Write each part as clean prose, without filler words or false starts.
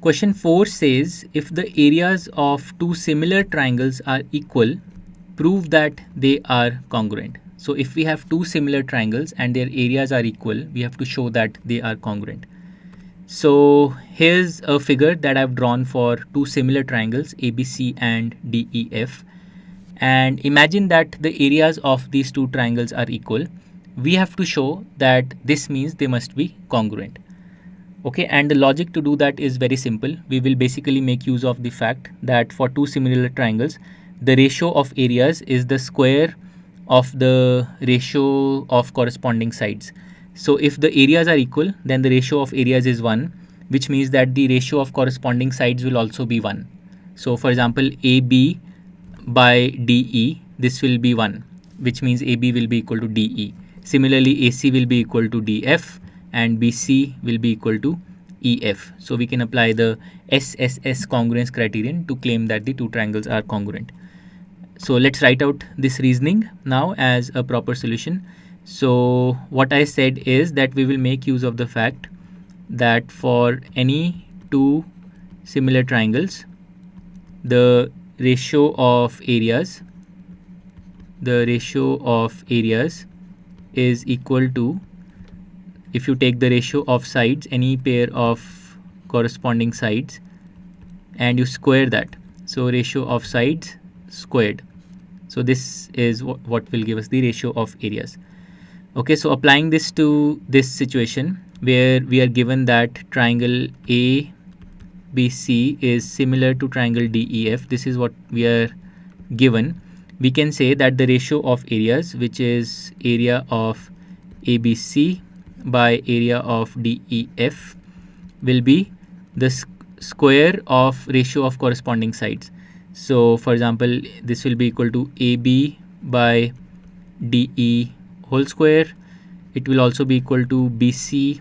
Question 4 says, if the areas of two similar triangles are equal, prove that they are congruent. So if we have two similar triangles and their areas are equal, we have to show that they are congruent. So here's a figure that I've drawn for two similar triangles, ABC and DEF. And imagine that the areas of these two triangles are equal. We have to show that this means they must be congruent. Okay, and the logic to do that is very simple. We will basically make use of the fact that for two similar triangles, the ratio of areas is the square of the ratio of corresponding sides. So if the areas are equal, then the ratio of areas is 1, which means that the ratio of corresponding sides will also be 1. So for example, AB by DE, this will be 1, which means AB will be equal to DE. Similarly, AC will be equal to DF and BC will be equal to EF. So we can apply the SSS congruence criterion to claim that the two triangles are congruent. So let's write out this reasoning now as a proper solution. So what I said is that we will make use of the fact that for any two similar triangles, the ratio of areas is equal to, if you take the ratio of sides, any pair of corresponding sides, and you square that, so ratio of sides squared. So this is what will give us the ratio of areas. Okay, so applying this to this situation where we are given that triangle ABC is similar to triangle DEF, this is what we are given. We can say that the ratio of areas, which is area of ABC by area of DEF, will be the square of ratio of corresponding sides. So for example, this will be equal to AB by DE whole square. It will also be equal to BC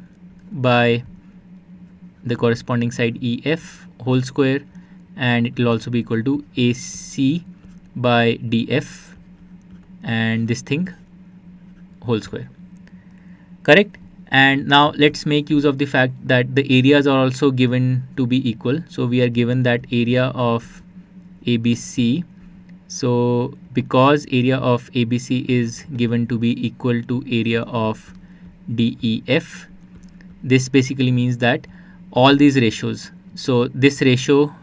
by the corresponding side EF whole square, and it will also be equal to AC by DF and this thing whole square. Correct? And now let's make use of the fact that the areas are also given to be equal. So we are given that area of ABC. So because area of ABC is given to be equal to area of DEF, this basically means that all these ratios, so this ratio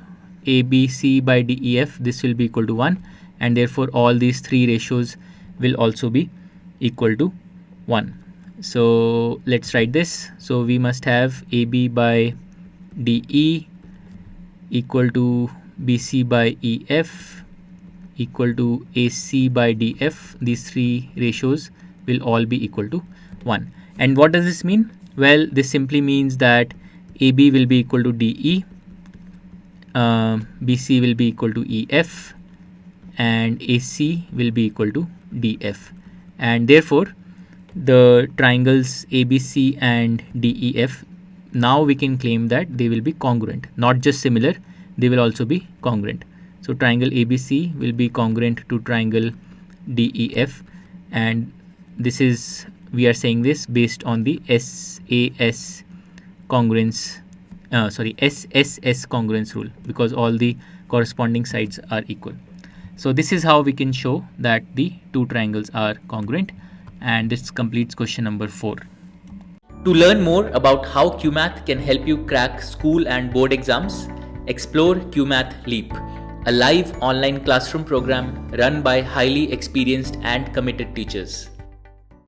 ABC by DEF, this will be equal to 1, and therefore all these three ratios will also be equal to 1. So let's write this. So we must have AB by DE equal to BC by EF equal to AC by DF. These three ratios will all be equal to 1. And what does this mean? Well, this simply means that AB will be equal to DE, BC will be equal to EF, and AC will be equal to DF. And therefore, the triangles ABC and DEF, now we can claim that they will be congruent, not just similar, they will also be congruent. So triangle ABC will be congruent to triangle DEF, and this is, we are saying this based on the SSS congruence rule, because all the corresponding sides are equal. So this is how we can show that the two triangles are congruent, and this completes question number 4. To learn more about how Cuemath can help you crack school and board exams, explore Cuemath Leap, a live online classroom program run by highly experienced and committed teachers.